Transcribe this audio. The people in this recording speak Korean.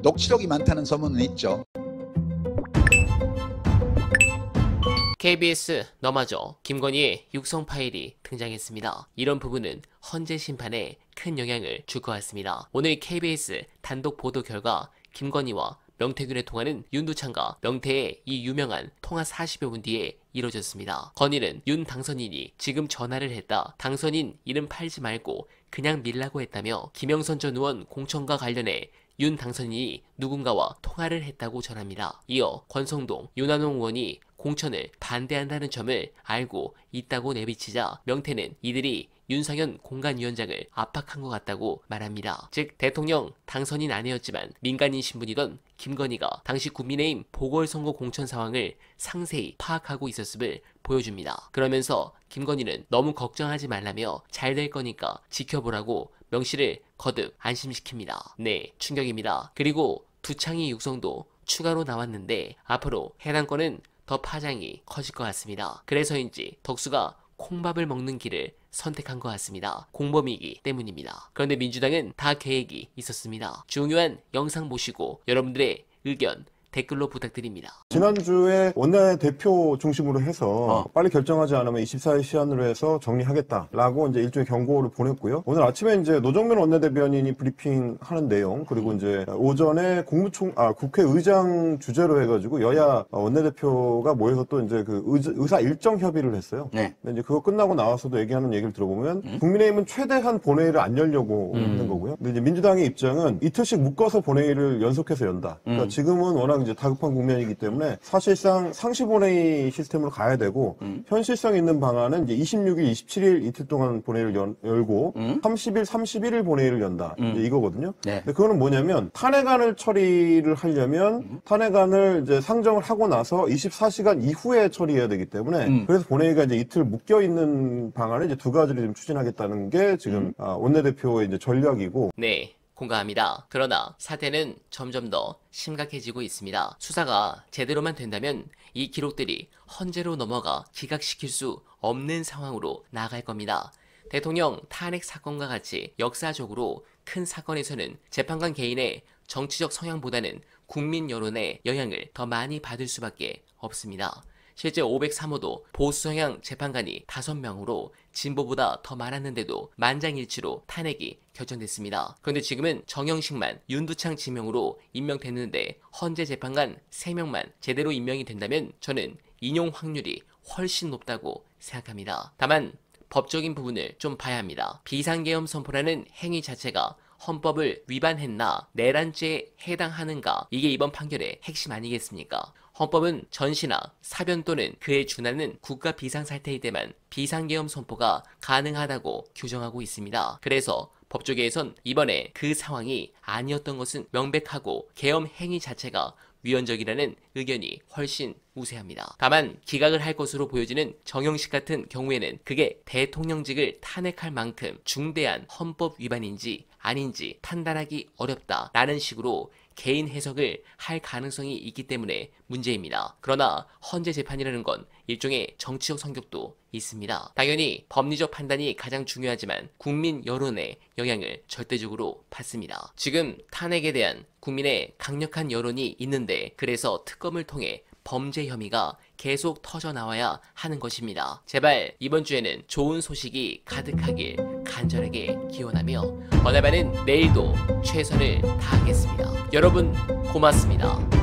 녹취록이 많다는 소문은 있죠. KBS 너마저 김건희의 육성 파일이 등장했습니다. 이런 부분은 헌재 심판에 큰 영향을 줄 것 같습니다. 오늘 KBS 단독 보도 결과 김건희와 명태균의 통화는 윤두창과 명태의 이 유명한 통화 40여 분 뒤에 이뤄졌습니다. 건희는 윤 당선인이 지금 전화를 했다. 당선인 이름 팔지 말고 그냥 밀라고 했다며 김영선 전 의원 공천과 관련해 윤 당선인이 누군가와 통화를 했다고 전합니다. 이어 권성동, 윤한홍 의원이 공천을 반대한다는 점을 알고 있다고 내비치자 명태는 이들이 윤상현 공관위원장을 압박한 것 같다고 말합니다. 즉 대통령 당선인 아내였지만 민간인 신분이던 김건희가 당시 국민의힘 보궐선거 공천 상황을 상세히 파악하고 있었음을 보여줍니다. 그러면서 김건희는 너무 걱정하지 말라며 잘 될 거니까 지켜보라고 명씨를 거듭 안심시킵니다. 네, 충격입니다. 그리고 두창희 육성도 추가로 나왔는데 앞으로 해당 건은 더 파장이 커질 것 같습니다. 그래서인지 덕수가 콩밥을 먹는 길을 선택한 것 같습니다. 공범이기 때문입니다. 그런데 민주당은 다 계획이 있었습니다. 중요한 영상 보시고 여러분들의 의견 댓글로 부탁드립니다. 지난주에 원내대표 중심으로 해서 빨리 결정하지 않으면 24일 시한으로 해서 정리하겠다라고 이제 일종의 경고를 보냈고요. 오늘 아침에 이제 노정면 원내대변인이 브리핑 하는 내용, 그리고 이제 오전에 국회의장 주재로 해가지고 여야 원내대표가 모여서 또 이제 그 의사 일정 협의를 했어요. 네. 근데 이제 그거 끝나고 나와서도 얘기하는 얘기를 들어보면 국민의힘은 최대한 본회의를 안 열려고 하는 거고요. 근데 이제 민주당의 입장은 이틀씩 묶어서 본회의를 연속해서 연다. 그러니까 지금은 워낙 이제 다급한 국면이기 때문에 사실상 상시본회의 시스템으로 가야 되고 현실성 있는 방안은 이제 26일, 27일 이틀 동안 본회의를 열고 30일, 31일 본회의를 연다. 이제 이거거든요. 네. 근데 그거는 뭐냐면 탄핵안을 처리를 하려면 탄핵안을 이제 상정을 하고 나서 24시간 이후에 처리해야 되기 때문에 그래서 본회의가 이제 이틀 묶여 있는 방안을 이제 두 가지를 좀 추진하겠다는 게 지금 원내대표의 이제 전략이고. 네. 공감합니다. 그러나 사태는 점점 더 심각해지고 있습니다. 수사가 제대로만 된다면 이 기록들이 헌재로 넘어가 기각시킬 수 없는 상황으로 나아갈 겁니다. 대통령 탄핵 사건과 같이 역사적으로 큰 사건에서는 재판관 개인의 정치적 성향보다는 국민 여론의 영향을 더 많이 받을 수밖에 없습니다. 실제 503호도 보수 성향 재판관이 5명으로 진보보다 더 많았는데도 만장일치로 탄핵이 결정됐습니다. 그런데 지금은 정영식만 윤두창 지명으로 임명됐는데 헌재 재판관 3명만 제대로 임명이 된다면 저는 인용 확률이 훨씬 높다고 생각합니다. 다만 법적인 부분을 좀 봐야 합니다. 비상계엄 선포라는 행위 자체가 헌법을 위반했나, 내란죄에 해당하는가, 이게 이번 판결의 핵심 아니겠습니까? 헌법은 전시나 사변 또는 그에 준하는 국가 비상사태일 때만 비상계엄 선포가 가능하다고 규정하고 있습니다. 그래서 법조계에선 이번에 그 상황이 아니었던 것은 명백하고 계엄 행위 자체가 위헌적이라는 의견이 훨씬 우세합니다. 다만 기각을 할 것으로 보여지는 정영식 같은 경우에는 그게 대통령직을 탄핵할 만큼 중대한 헌법 위반인지 아닌지 판단하기 어렵다라는 식으로 개인 해석을 할 가능성이 있기 때문에 문제입니다. 그러나 헌재 재판이라는 건 일종의 정치적 성격도 있습니다. 당연히 법리적 판단이 가장 중요하지만 국민 여론의 영향을 절대적으로 받습니다. 지금 탄핵에 대한 국민의 강력한 여론이 있는데 그래서 특검을 통해 범죄 혐의가 계속 터져나와야 하는 것입니다. 제발 이번 주에는 좋은 소식이 가득하길 간절하게 기원하며 어나바는 내일도 최선을 다하겠습니다. 여러분 고맙습니다.